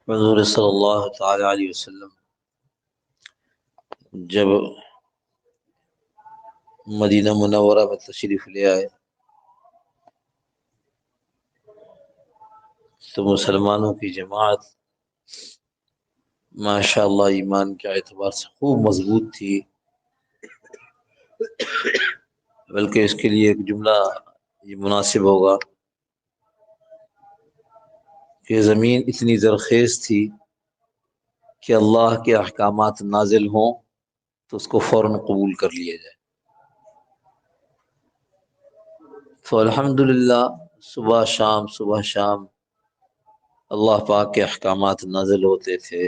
حضور صلی اللہ تعالی علیہ وسلم جب مدینہ منورہ میں تشریف لے آئے تو مسلمانوں کی جماعت ماشاء اللہ ایمان کے اعتبار سے خوب مضبوط تھی، بلکہ اس کے لیے ایک جملہ یہ مناسب ہوگا کہ زمین اتنی زرخیز تھی کہ اللہ کے احکامات نازل ہوں تو اس کو فوراً قبول کر لیا جائے۔ تو الحمدللہ صبح شام اللہ پاک کے احکامات نازل ہوتے تھے۔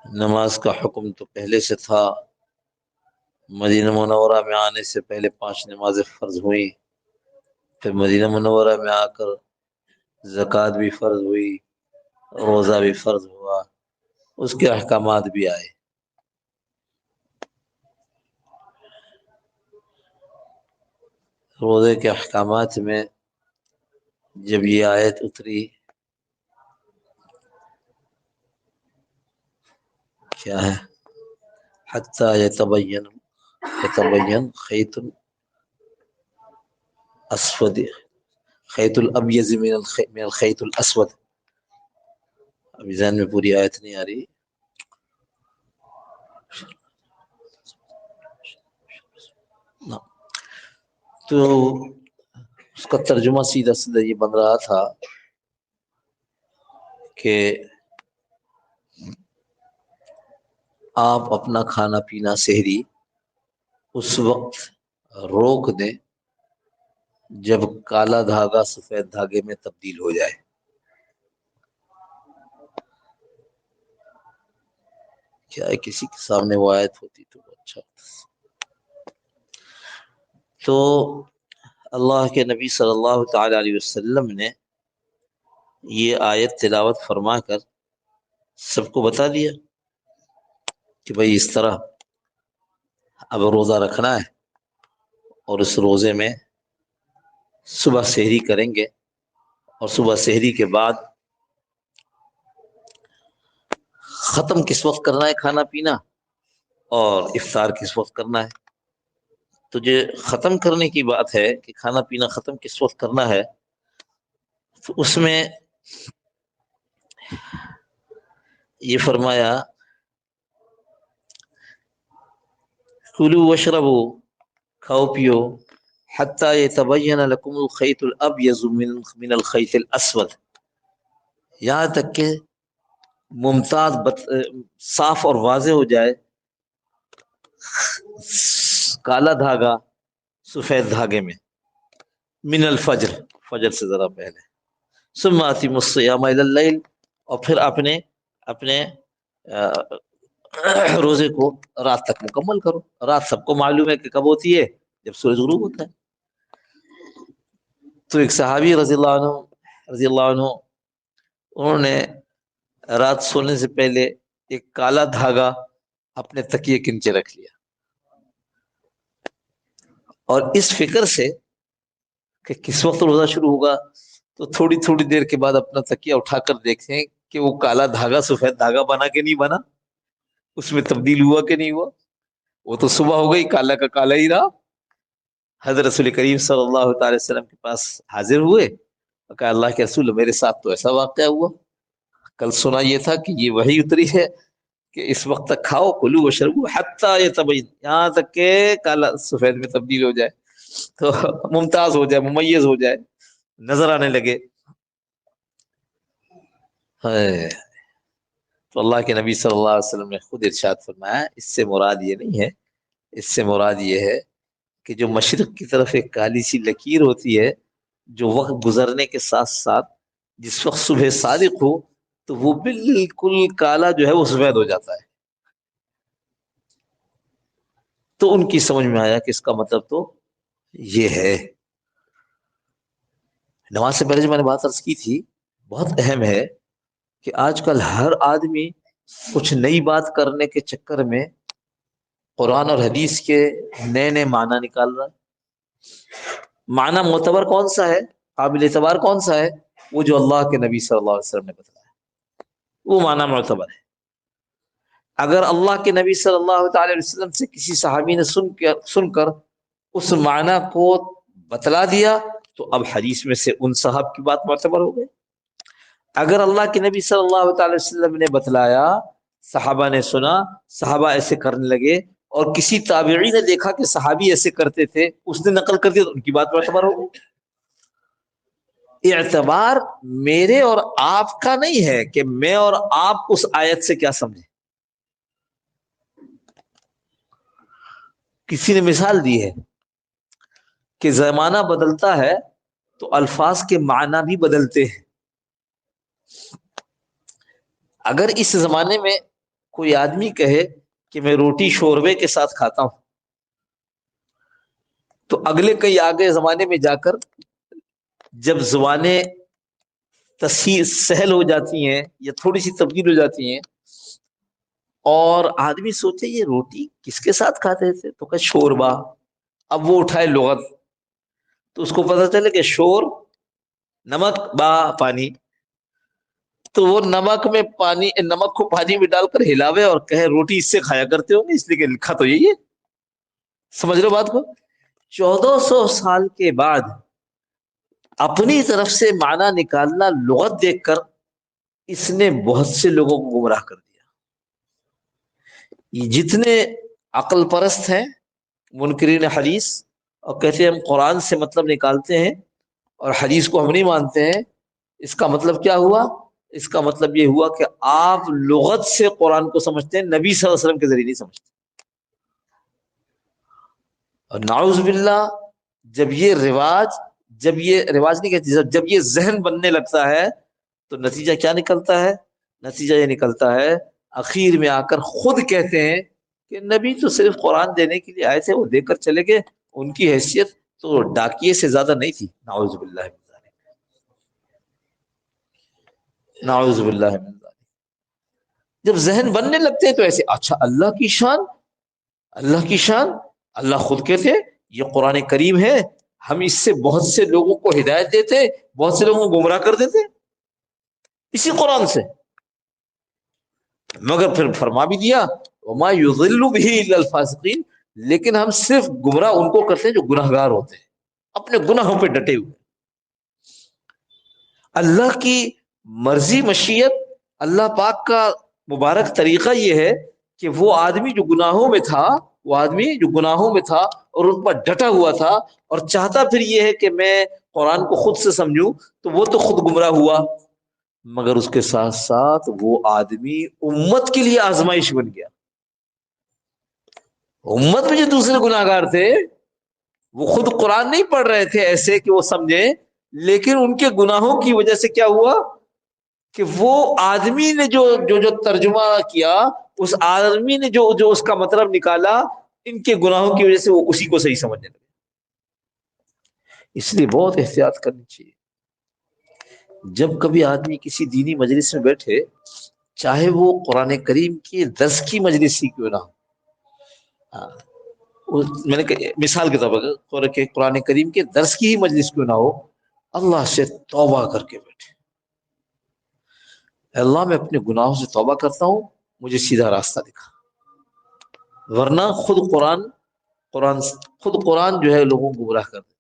نماز کا حکم تو پہلے سے تھا، مدینہ منورہ میں آنے سے پہلے 5 نمازیں فرض ہوئیں، پھر مدینہ منورہ میں آ کر زکوٰۃ بھی فرض ہوئی، روزہ بھی فرض ہوا، اس کے احکامات بھی آئے۔ روزے کے احکامات میں جب یہ آیت اتری، کیا ہے؟ حتی یتبین خیط الاسود خیط الابیض من الخیط الاسود، ابھی ذہن میں پوری آیت نہیں آ رہی، تو اس کا ترجمہ سیدھا سیدھا یہ بن رہا تھا کہ آپ اپنا کھانا پینا سحری اس وقت روک دیں جب کالا دھاگا سفید دھاگے میں تبدیل ہو جائے۔ کیا ہے، کسی کے سامنے وہ آیت ہوتی تو اچھا ہوتا۔ تو اللہ کے نبی صلی اللہ تعالی علیہ وسلم نے یہ آیت تلاوت فرما کر سب کو بتا دیا کہ بھئی اس طرح اب روزہ رکھنا ہے، اور اس روزے میں صبح سحری کریں گے، اور صبح سحری کے بعد ختم کس وقت کرنا ہے کھانا پینا، اور افطار کس وقت کرنا ہے۔ تو جو ختم کرنے کی بات ہے کہ کھانا پینا ختم کس وقت کرنا ہے، تو اس میں یہ فرمایا کلوا واشربوا، کھاؤ پیو، حتی یتبین لکم الخیط الابیض من الخیط الاسود، یہاں تک کہ ممتاز صاف اور واضح ہو جائے کالا دھاگا سفید دھاگے میں، من الفجر، فجر سے ذرا پہلے، ثم اتموا الصیام الی اللیل، اور پھر اپنے روزے کو رات تک مکمل کرو۔ رات سب کو معلوم ہے کہ کب ہوتی ہے، جب سورج غروب ہوتا ہے۔ تو ایک صحابی رضی اللہ عنہ انہوں نے رات سونے سے پہلے ایک کالا دھاگا اپنے تکیے کے نیچے رکھ لیا، اور اس فکر سے کہ کس وقت روزہ شروع ہوگا، تو تھوڑی تھوڑی دیر کے بعد اپنا تکیہ اٹھا کر دیکھیں کہ وہ کالا دھاگا سفید دھاگا بنا کہ نہیں بنا، اس میں تبدیل ہوا کہ نہیں ہوا۔ وہ تو صبح ہو گئی، کالا کا کالا ہی رہا۔ حضرت رسول کریم صلی اللہ تعالی وسلم کے پاس حاضر ہوئے اور کہا اللہ کے رسول میرے ساتھ تو ایسا واقعہ ہوا، کل سنا یہ تھا کہ یہ وحی اتری ہے کہ اس وقت تک کھاؤ، کلو واشربو حتی یتبین، یہاں تک کہ کالا سفید میں تبدیل ہو جائے، تو ممتاز ہو جائے، ممیز ہو جائے، نظر آنے لگے۔ تو اللہ کے نبی صلی اللہ علیہ وسلم نے خود ارشاد فرمایا اس سے مراد یہ نہیں ہے، اس سے مراد یہ ہے کہ جو مشرق کی طرف ایک کالی سی لکیر ہوتی ہے، جو وقت گزرنے کے ساتھ ساتھ جس وقت صبح صادق ہو تو وہ بالکل کالا جو ہے وہ سفید ہو جاتا ہے۔ تو ان کی سمجھ میں آیا کہ اس کا مطلب تو یہ ہے۔ نماز سے پہلے جو میں نے بات عرض کی تھی بہت اہم ہے کہ آج کل ہر آدمی کچھ نئی بات کرنے کے چکر میں قرآن اور حدیث کے نئے نئے معنی نکال رہا ہے۔ معنی معتبر کون سا ہے، قابل اعتبار کون سا ہے؟ وہ جو اللہ کے نبی صلی اللہ علیہ وسلم نے بتلایا وہ معنی معتبر ہے۔ اگر اللہ کے نبی صلی اللہ تعالی علیہ وسلم سے کسی صحابی نے سن کر اس معنی کو بتلا دیا تو اب حدیث میں سے ان صحاب کی بات معتبر ہو گئی۔ اگر اللہ کے نبی صلی اللہ تعالی وسلم نے بتلایا، صحابہ نے سنا، صحابہ ایسے کرنے لگے، اور کسی تابعی نے دیکھا کہ صحابی ایسے کرتے تھے، اس نے نقل کر دیا تو ان کی بات معتبر ہو گئی۔ اعتبار میرے اور آپ کا نہیں ہے کہ میں اور آپ اس آیت سے کیا سمجھیں۔ کسی نے مثال دی ہے کہ زمانہ بدلتا ہے تو الفاظ کے معنی بھی بدلتے ہیں۔ اگر اس زمانے میں کوئی آدمی کہے کہ میں روٹی شوربے کے ساتھ کھاتا ہوں، تو اگلے کئی آگے زمانے میں جا کر جب زبانیں سہل ہو جاتی ہیں یا تھوڑی سی تبدیل ہو جاتی ہیں اور آدمی سوچے یہ روٹی کس کے ساتھ کھاتے تھے تو کہ شوربا، اب وہ اٹھائے لغت تو اس کو پتہ چلے کہ شور نمک با پانی، تو وہ نمک کو پانی میں ڈال کر ہلاوے اور کہے روٹی اس سے کھایا کرتے ہوں گے، اس لیے کہ لکھا تو یہی ہے۔ سمجھ رہے بات کو؟ 1400 سال کے بعد اپنی طرف سے معنی نکالنا لغت دیکھ کر اس نے بہت سے لوگوں کو گمراہ کر دیا۔ یہ جتنے عقل پرست ہیں منکرین حدیث اور کہتے ہیں ہم قرآن سے مطلب نکالتے ہیں اور حدیث کو ہم نہیں مانتے ہیں، اس کا مطلب کیا ہوا؟ اس کا مطلب یہ ہوا کہ آپ لغت سے قرآن کو سمجھتے ہیں، نبی صلی اللہ علیہ وسلم کے ذریعے نہیں سمجھتے۔ اور نعوذ باللہ جب یہ رواج نہیں کہتی، جب یہ ذہن بننے لگتا ہے تو نتیجہ کیا نکلتا ہے؟ نتیجہ یہ نکلتا ہے اخیر میں آ کر خود کہتے ہیں کہ نبی تو صرف قرآن دینے کے لیے آئے تھے، وہ دے کر چلے گئے، ان کی حیثیت تو ڈاکیے سے زیادہ نہیں تھی۔ نعوذ باللہ من ذالک، نعوذ باللہ من ذالک۔ جب ذہن بننے لگتے ہیں تو ایسے اچھا اللہ کی شان، اللہ کی شان، اللہ خود کہتے یہ قرآن کریم ہے، ہم اس سے بہت سے لوگوں کو ہدایت دیتے، بہت سے لوگوں کو گمراہ کر دیتے اسی قرآن سے۔ مگر پھر فرما بھی دیا وما یضل به الا الفاسقین، لیکن ہم صرف گمراہ ان کو کرتے ہیں جو گناہگار ہوتے ہیں، اپنے گناہوں پہ ڈٹے ہوئے۔ اللہ کی مرضی مشیت، اللہ پاک کا مبارک طریقہ یہ ہے کہ وہ آدمی جو گناہوں میں تھا اور ان پر ڈٹا ہوا تھا اور چاہتا پھر یہ ہے کہ میں قرآن کو خود سے سمجھوں، تو وہ تو خود گمراہ ہوا، مگر اس کے ساتھ ساتھ وہ آدمی امت کے لیے آزمائش بن گیا۔ امت میں جو دوسرے گناہگار تھے وہ خود قرآن نہیں پڑھ رہے تھے ایسے کہ وہ سمجھے، لیکن ان کے گناہوں کی وجہ سے کیا ہوا کہ وہ آدمی نے جو ترجمہ کیا، اس آدمی نے جو اس کا مطلب نکالا، ان کے گناہوں کی وجہ سے وہ اسی کو صحیح سمجھنے لگے۔ اس لیے بہت احتیاط کرنی چاہیے جب کبھی آدمی کسی دینی مجلس میں بیٹھے، چاہے وہ قرآن کریم کی درس کی مجلس ہی کیوں نہ ہو، میں نے مثال کے طور پر کہ قرآن کریم کے درس کی ہی مجلس کیوں نہ ہو، اللہ سے توبہ کر کے بیٹھے، اللہ میں اپنے گناہوں سے توبہ کرتا ہوں، مجھے سیدھا راستہ دکھا، ورنہ خود قرآن جو ہے لوگوں کو گمراہ کر دیتا۔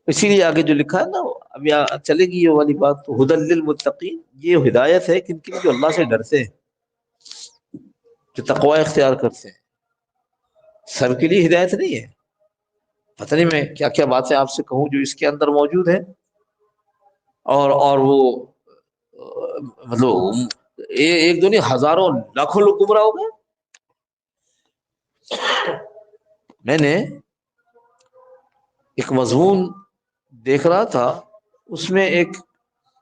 اسی لیے آگے جو لکھا ہے نا، اب یہاں چلے گی یہ والی بات، تو ہدی للمتقین، یہ ہدایت ہے کن کی؟ جو اللہ سے ڈرتے ہیں، جو تقوی اختیار کرتے ہیں۔ سب کے لیے ہدایت نہیں ہے، پتہ نہیں میں کیا کیا باتیں آپ سے کہوں جو اس کے اندر موجود ہیں، اور وہ مطلب ایک دو نہیں، ہزاروں لاکھوں لوگ گمراہ ہو گئے۔ میں نے ایک مضمون دیکھ رہا تھا، اس میں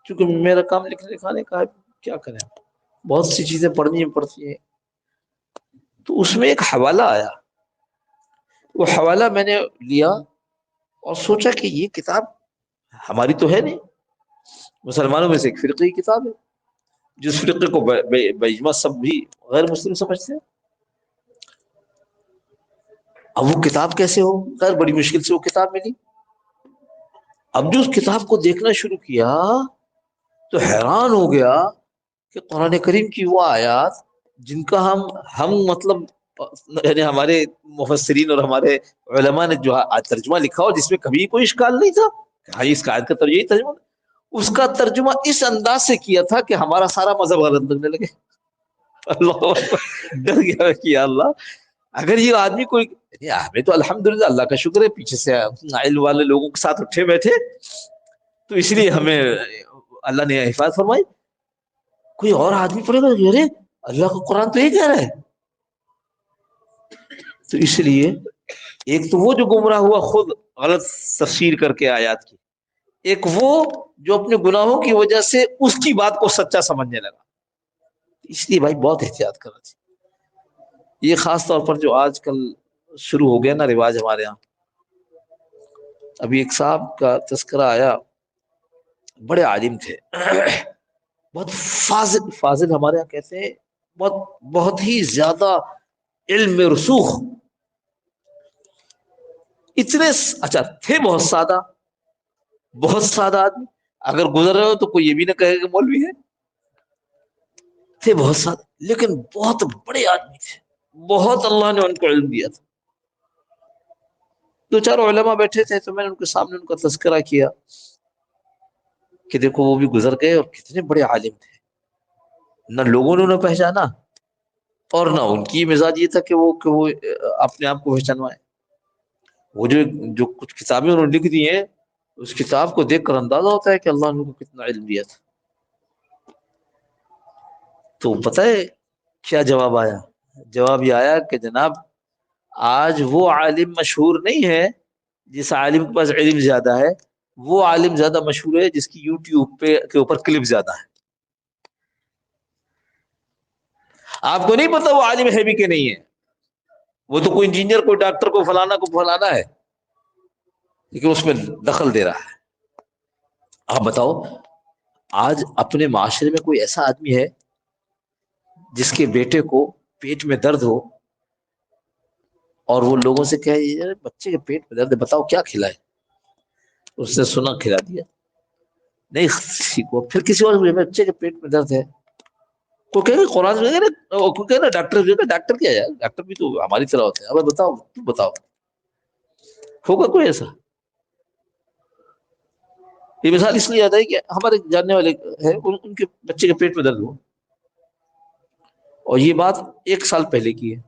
چونکہ میرا کام لکھنے لکھانے کا ہے، کیا کریں، بہت سی چیزیں پڑھنی پڑتی ہیں، تو اس میں ایک حوالہ آیا، وہ حوالہ میں نے لیا اور سوچا کہ یہ کتاب ہماری تو ہے نہیں، مسلمانوں میں سے ایک فرقے کی کتاب ہے، جس فرقے کو باجماع سب بھی غیر مسلم سمجھتے ہیں۔ اب وہ کتاب کیسے ہو؟ خیر بڑی مشکل سے وہ کتاب ملی، اب جو اس کتاب کو دیکھنا شروع کیا تو حیران ہو گیا کہ قرآن کریم کی وہ آیات جن کا ہم مطلب یعنی ہمارے مفسرین اور ہمارے علماء نے جو ترجمہ لکھا ہو جس میں کبھی کوئی اشکال نہیں تھا کہ ہاں اس کا آیت کا یہی ترجمہ، اس کا ترجمہ اس انداز سے کیا تھا کہ ہمارا سارا مذہب غلط لگنے لگے. اللہ اکبر، ڈر گیا کہ یا اللہ اگر یہ آدمی کوئی، ہمیں تو الحمدللہ اللہ کا شکر ہے پیچھے سے علم والے لوگوں کے ساتھ اٹھے بیٹھے تو اس لیے ہمیں اللہ نے حفاظت فرمائی. کوئی اور آدمی پڑھے گا ارے اللہ کا قرآن تو یہ کہہ رہا ہے. تو اس لیے ایک تو وہ جو گمراہ ہوا خود غلط تفسیر کر کے آیات کی، ایک وہ جو اپنے گناہوں کی وجہ سے اس کی بات کو سچا سمجھنے لگا. اس لیے بھائی بہت احتیاط کرنا چاہیے. یہ خاص طور پر جو آج کل شروع ہو گیا نا رواج ہمارے یہاں. ابھی ایک صاحب کا تذکرہ آیا، بڑے عالم تھے، بہت فاضل، فاضل ہمارے یہاں کہتے ہیں بہت ہی زیادہ علم میں رسوخ، اتنے اچھا تھے، بہت سادہ آدمی. اگر گزر رہے ہو تو کوئی یہ بھی نہ کہے کہ مولوی ہے. تھے بہت سادہ لیکن بہت بڑے آدمی تھے، بہت اللہ نے ان کو علم دیا تھا. دو چار علماء بیٹھے تھے تو میں نے ان کے سامنے ان کا تذکرہ کیا کہ دیکھو وہ بھی گزر گئے اور کتنے بڑے عالم تھے. نہ لوگوں نے انہیں پہچانا اور نہ ان کی مزاج یہ تھا کہ وہ اپنے آپ کو پہچانوائے. وہ جو کچھ کتابیں انہوں نے لکھ دی ہیں اس کتاب کو دیکھ کر اندازہ ہوتا ہے کہ اللہ نے ان کو کتنا علم دیا تھا. تو پتہ ہے کیا جواب آیا؟ جواب یہ آیا کہ جناب آج وہ عالم مشہور نہیں ہے جس عالم کے پاس علم زیادہ ہے، وہ عالم زیادہ مشہور ہے جس کی یوٹیوب کے اوپر کلپ زیادہ ہے. آپ کو نہیں پتا وہ عالم ہے بھی کہ نہیں ہے، وہ تو کوئی انجینئر، کوئی ڈاکٹر، کو فلانا ہے لیکن اس میں دخل دے رہا ہے. آپ بتاؤ آج اپنے معاشرے میں کوئی ایسا آدمی ہے جس کے بیٹے کو پیٹ میں درد ہو اور وہ لوگوں سے کہے بچے کے پیٹ میں درد ہے بتاؤ کیا کھلائے؟ اس نے سنا کھلا دیا، نہیں ٹھیک ہو. پھر کسی اور بچے کے پیٹ میں درد ہے کوئی کہے گا قرآن میں کوئی کہے نا ڈاکٹر کیا ہے، ڈاکٹر بھی تو ہماری طرح ہوتے ہیں. اب بتاؤ تم بتاؤ ہوگا کوئی ایسا؟ یہ مثال اس لیے یاد ہے کہ ہمارے جاننے والے ہیں ان کے بچے کے پیٹ میں درد ہو، اور یہ بات 1 سال پہلے کی ہے.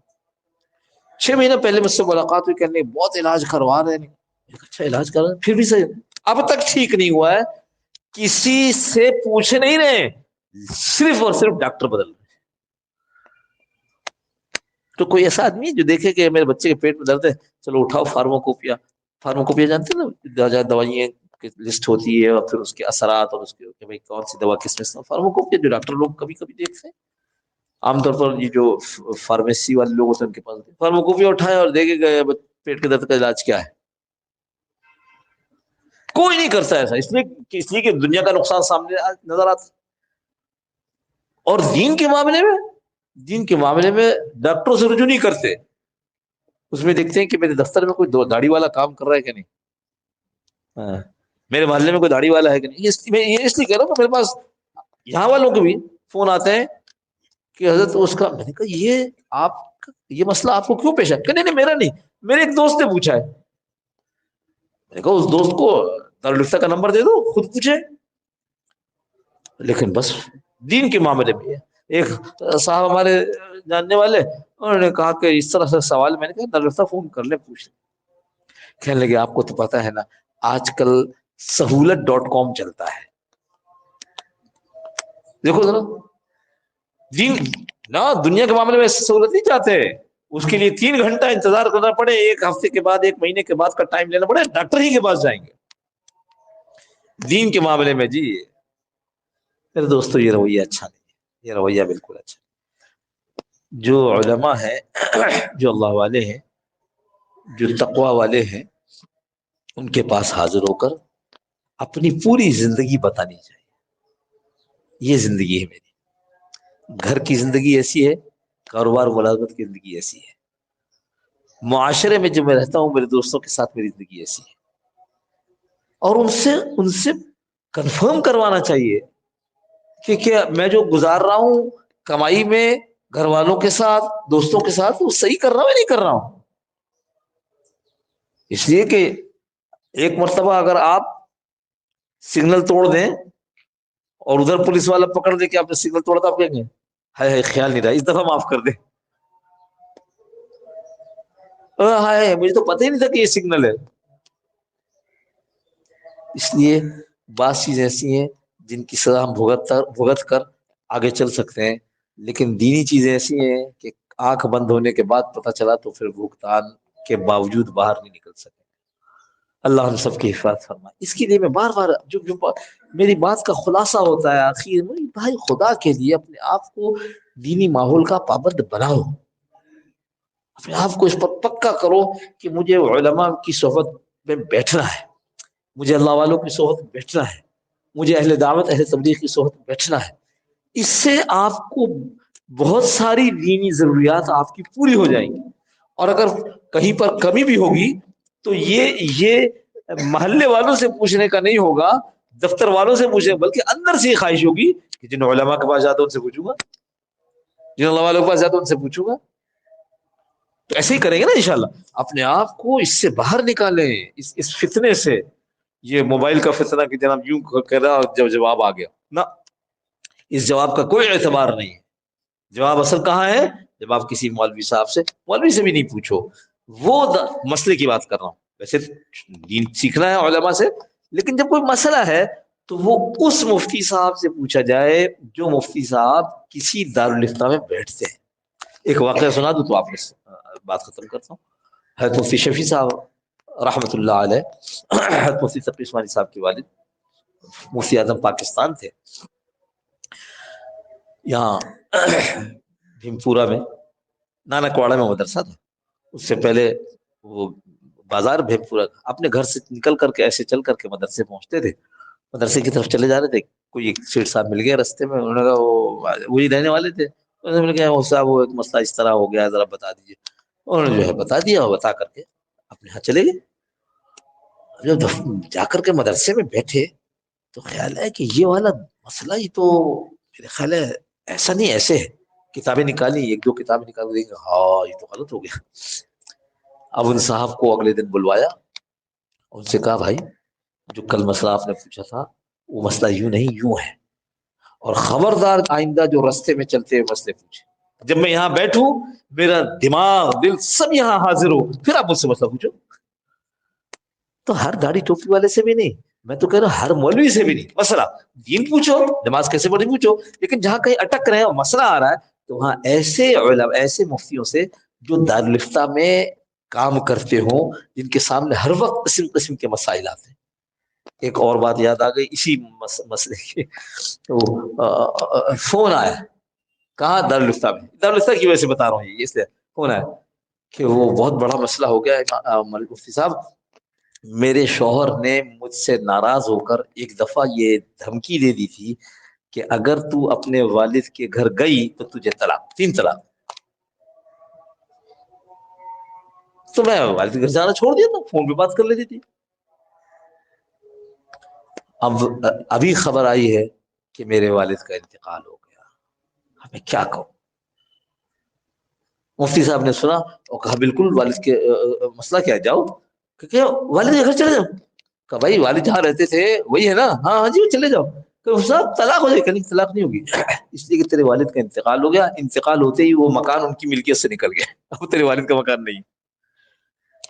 6 مہینے پہلے مجھ سے ملاقات ہوئی، کہنے بہت علاج کروا رہے ہیں. اچھا علاج کر رہے ہیں پھر بھی صحیح اب تک ٹھیک نہیں ہوا ہے. کسی سے پوچھ نہیں رہے، صرف اور صرف ڈاکٹر بدل رہے. تو کوئی ایسا آدمی جو دیکھے کہ میرے بچے کے پیٹ میں درد ہے چلو اٹھاؤ فارماکوپیا جانتے ہیں نا دوائیاں کی لسٹ ہوتی ہے اور پھر اس کے اثرات اور اس کے کہ بھائی کون سی دوا کس میں فارماکوپیا جو ڈاکٹر لوگ کبھی کبھی دیکھتے ہیں. عام طور پر یہ جو فارمیسی والے لوگ ہوتے ہیں ان کے پاس فارماکوپیا اٹھائے اور دیکھے گئے پیٹ کے درد کا علاج کیا ہے. کوئی نہیں کرتا ایسا، اس لیے کہ دنیا کا نقصان سامنے نظر آتا. اور دین کے معاملے میں ڈاکٹروں سے رجوع نہیں کرتے. اس میں دیکھتے ہیں کہ میرے دفتر میں کوئی داڑھی والا کام کر رہا ہے کہ نہیں، ہاں میرے محلے میں کوئی داڑھی والا ہے کہ نہیں. میں یہ اس لیے کہہ رہا ہوں کہ میرے پاس یہاں والوں کے بھی فون آتے ہیں کہ حضرت اس کا، میں نے کہا یہ مسئلہ آپ کو کیوں پیش ہے؟ کہ نہیں میرا نہیں، میرے ایک دوست نے پوچھا ہے. میں نے کہا اس دوست کو دارالفتہ کا نمبر دے دو خود پوچھے. لیکن بس دین کے معاملے میں ایک صاحب ہمارے جاننے والے انہوں نے کہا کہ اس طرح سے سوال، میں نے کہا دارالفتہ فون کر لیں پوچھ لیں. کہنے لگے آپ کو تو پتا ہے نا آج کل سہولت.com چلتا ہے. دیکھو ذرا دین نہ دنیا کے معاملے میں سہولت نہیں چاہتے، اس کے لیے 3 گھنٹہ انتظار کرنا پڑے، 1 ہفتے کے بعد 1 مہینے کے بعد کا ٹائم لینا پڑے، ڈاکٹر ہی کے پاس جائیں گے. دین کے معاملے میں جی میرے دوستو یہ رویہ اچھا نہیں ہے، یہ رویہ بالکل اچھا نہیں. جو علماء ہیں، جو اللہ والے ہیں، جو تقوی والے ہیں، ان کے پاس حاضر ہو کر اپنی پوری زندگی بتانی چاہیے. یہ زندگی ہے میری، گھر کی زندگی ایسی ہے، کاروبار ملازمت کی زندگی ایسی ہے، معاشرے میں جو میں رہتا ہوں میرے دوستوں کے ساتھ میری زندگی ایسی ہے. اور ان سے کنفرم کروانا چاہیے کہ کیا میں جو گزار رہا ہوں کمائی میں گھر والوں کے ساتھ دوستوں کے ساتھ وہ صحیح کر رہا ہوں یا نہیں کر رہا ہوں. اس لیے کہ ایک مرتبہ اگر آپ سگنل توڑ دیں اور ادھر پولیس والا پکڑ دے کہ آپ نے سگنل توڑا تو آپ کہیں گے ہائے خیال نہیں رہا اس دفعہ معاف کر دے. ہائے مجھے تو پتہ ہی نہیں تھا کہ یہ سگنل ہے. اس لیے بعض چیزیں ایسی ہیں جن کی سزا ہم بھگت کر آگے چل سکتے ہیں، لیکن دینی چیزیں ایسی ہیں کہ آنکھ بند ہونے کے بعد پتہ چلا تو پھر بھگتان کے باوجود باہر نہیں نکل سکے. اللہ ہم سب کی حفاظت فرمائے. اس کے لیے میں بار بار جو میری بات کا خلاصہ ہوتا ہے آخر میں، بھائی خدا کے لیے اپنے آپ کو دینی ماحول کا پابند بناؤ، اپنے آپ کو اس پر پکا کرو کہ مجھے علماء کی صحبت میں بیٹھنا ہے، مجھے اللہ والوں کی صحبت میں بیٹھنا ہے، مجھے اہل دعوت اہل تبلیغ کی صحبت میں بیٹھنا ہے. اس سے آپ کو بہت ساری دینی ضروریات آپ کی پوری ہو جائیں گی. اور اگر کہیں پر کمی بھی ہوگی تو یہ محلے والوں سے پوچھنے کا نہیں ہوگا، دفتر والوں سے پوچھنے، بلکہ اندر سے یہ خواہش ہوگی کہ جن علماء کے پاس جاتا ہوں ان سے پوچھوں گا، جن اللہ والوں کے پاس جاتا ہوں ان سے پوچھوں گا. تو ایسے ہی کریں گے نا انشاءاللہ. اپنے آپ کو اس سے باہر نکالیں، اس فتنے سے. یہ موبائل کا فتنہ کہ جناب یوں کہہ رہا جب جواب آ گیا نہ، اس جواب کا کوئی اعتبار نہیں ہے. جواب اصل کہاں ہے؟ جب آپ کسی مولوی صاحب سے، مولوی سے بھی نہیں پوچھو، وہ مسئلے کی بات کر رہا ہوں. ویسے دین سیکھنا ہے علماء سے، لیکن جب کوئی مسئلہ ہے تو وہ اس مفتی صاحب سے پوچھا جائے جو مفتی صاحب کسی دارالفتہ میں بیٹھتے ہیں. ایک واقعہ سنا دوں تو آپ نے بات ختم کرتا ہوں. حضرت مفتی شفیع صاحب رحمۃ اللہ علیہ، حضرت مفتی تقی عثمانی صاحب کے والد مفتی اعظم پاکستان تھے. یہاں بھیمپورہ میں نانک واڑہ میں مدرسہ تھا. اس سے پہلے وہ بازار بھیمپورہ، اپنے گھر سے نکل کر کے ایسے چل کر کے مدرسے پہنچتے تھے. مدرسے کی طرف چلے جا رہے تھے، کوئی ایک سیٹ صاحب مل گیا رستے میں. انہوں نے کہا وہی رہنے والے تھے. انہوں نے کہا صاحب وہ ایک مسئلہ اس طرح ہو گیا، ذرا بتا دیجیے. انہوں نے جو ہے بتا دیا، اور بتا کر کے اپنے یہاں چلے گئے. جب جا کر کے مدرسے میں بیٹھے تو خیال ہے کہ یہ والا مسئلہ ہی تو میرے خیال ہے ایسا نہیں ایسے ہے. کتابیں نکالی، ایک دو کتابیں نکال دیں گے، ہاں یہ تو غلط ہو گیا. اب ان صاحب کو اگلے دن بلوایا، ان سے کہا بھائی جو کل مسئلہ آپ نے پوچھا تھا وہ مسئلہ یوں نہیں یوں ہے، اور خبردار آئندہ جو رستے میں چلتے ہوئے مسئلے پوچھے، جب میں یہاں بیٹھوں میرا دماغ دل سب یہاں حاضر ہو، پھر آپ مجھ سے مسئلہ پوچھو. تو ہر داڑھی ٹوپی والے سے بھی نہیں، میں تو کہہ رہا ہوں ہر مولوی سے بھی نہیں. مسئلہ دین پوچھو، نماز کیسے پڑھی پوچھو، لیکن جہاں کہیں اٹک رہے ہیں اور مسئلہ آ رہا ہے تو وہاں ایسے علماء، ایسے مفتیوں سے جو دارالفتہ میں کام کرتے ہوں، جن کے سامنے ہر وقت قسم قسم کے مسائل آتے ہیں. ایک اور بات یاد آ گئی اسی مسئلے کی. فون آیا، کہاں؟ دارالفتہ میں. دارالفتہ کی وجہ سے بتا رہا ہوں، یہ اس لیے فون آیا کہ وہ بہت بڑا مسئلہ ہو گیا ہے مفتی صاحب. میرے شوہر نے مجھ سے ناراض ہو کر ایک دفعہ یہ دھمکی دے دی تھی کہ اگر تو اپنے والد کے گھر گئی تو تجھے طلاق، 3 طلاق. تو میں والد کے گھر جانا چھوڑ دیا تھا، فون پہ بات کر لیتی تھی. اب ابھی خبر آئی ہے کہ میرے والد کا انتقال ہو گیا، میں کیا کہوں؟ مفتی صاحب نے سنا اور کہا بالکل والد کے مسئلہ کیا ہے، جاؤ. کہ والد کے گھر چلے جاؤ. کہ بھائی والد جہاں رہتے تھے وہی ہے نا؟ ہاں ہاں جی چلے جاؤ. کہ صاحب طلاق ہو جائے. کہ نہیں طلاق نہیں ہوگی، اس لیے کہ تیرے والد کا انتقال ہو گیا، انتقال ہوتے ہی وہ مکان ان کی ملکیت سے نکل گیا، اب تیرے والد کا مکان نہیں.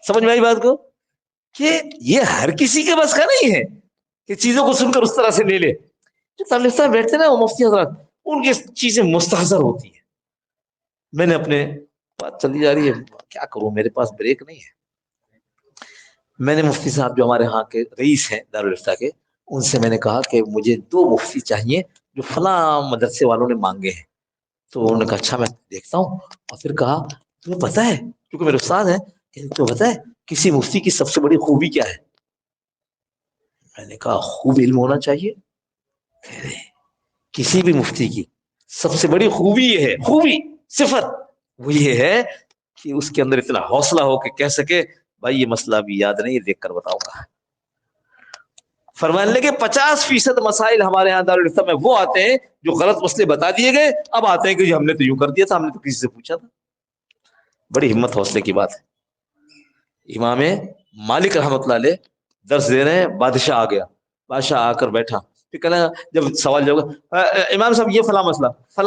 سمجھ میں آئی بات کو؟ کہ یہ ہر کسی کے بس کا نہیں ہے کہ چیزوں کو سن کر اس طرح سے لے لے. جو طالب بیٹھتے نا وہ مفتی حضرات، ان کی چیزیں مستحضر ہوتی ہیں. میں نے اپنے بات چلی جا رہی ہے، کیا کروں، میرے پاس بریک نہیں ہے. میں نے مفتی صاحب جو ہمارے ہاں کے رئیس ہیں دارالفتہ کے، ان سے میں نے کہا کہ مجھے 2 مفتی چاہیے جو فلاں مدرسے والوں نے مانگے ہیں. تو انہوں نے کہا اچھا میں دیکھتا ہوں. اور پھر کہا تمہیں پتا ہے، کیونکہ میرے استاد ہیں، تمہیں پتا ہے کسی مفتی کی سب سے بڑی خوبی کیا ہے؟ میں نے کہا خوب علم ہونا چاہیے. کسی بھی مفتی کی سب سے بڑی خوبی یہ ہے، خوبی صفت وہ یہ ہے کہ اس کے اندر اتنا حوصلہ ہو کہ کہہ سکے بھائی یہ مسئلہ بھی یاد نہیں، دیکھ کر بتاؤں گا. فرمانے لگے 50% مسائل ہمارے یہاں دارالعلوم میں وہ آتے ہیں جو غلط مسئلے بتا دیے گئے، اب آتے ہیں کہ ہم نے تو یوں کر دیا تھا، ہم نے تو کسی سے پوچھا تھا۔ بڑی ہمت حوصلے کی بات ہے۔ امام مالک رحمۃ اللہ علیہ درس دے رہے ہیں، بادشاہ آ گیا، بادشاہ آ کر بیٹھا، پھر کہنا جب سوال جواب، امام صاحب یہ فلاں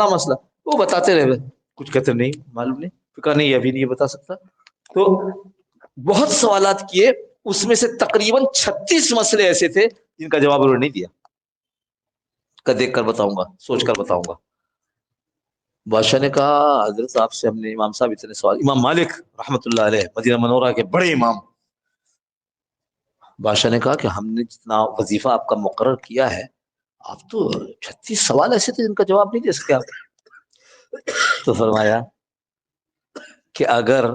مسئلہ، وہ بتاتے رہے، کچھ کہتے نہیں معلوم نہیں، پھر کہا نہیں ابھی نہیں بتا سکتا۔ تو بہت سوالات کیے، اس میں سے تقریباً 36 مسئلے ایسے تھے جن کا جواب انہوں نے نہیں دیا، کہ دیکھ کر بتاؤں گا، سوچ کر بتاؤں گا۔ بادشاہ نے کہا حضرت آپ سے ہم نے امام صاحب اتنے سوال، امام مالک رحمۃ اللہ علیہ مدینہ منورہ کے بڑے امام، بادشاہ نے کہا کہ ہم نے جتنا وظیفہ آپ کا مقرر کیا ہے، آپ تو 36 سوال ایسے تھے جن کا جواب نہیں دے سکے آپ۔ تو فرمایا کہ اگر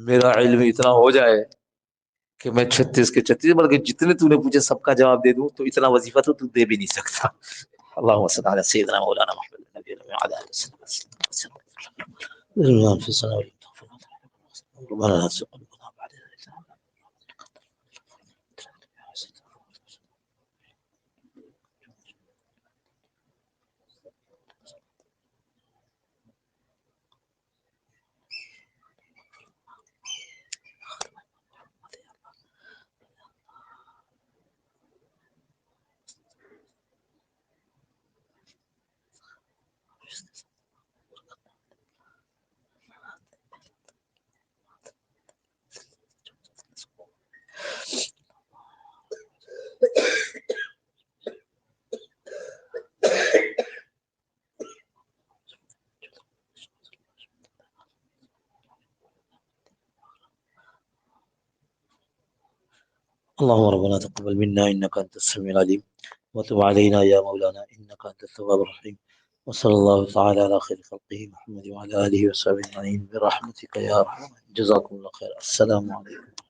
میرا علم اتنا ہو جائے کہ میں 36 کے 36 بلکہ جتنے تو نے پوچھے سب کا جواب دے دوں، تو اتنا وظیفہ تو دے بھی نہیں سکتا۔ اللہم صل علی سیدنا مولانا محمد النبی وعلی آلہ وسلم۔ اللهم ربنا تقبل منا انك انت السميع العليم وتب علينا يا مولانا انك انت التواب الرحيم، وصلى الله تعالى على خير خلقه محمد وعلى اله وصحبه اجمعين برحمتك يا ارحم الراحمين۔ جزاكم الله خير، السلام عليكم۔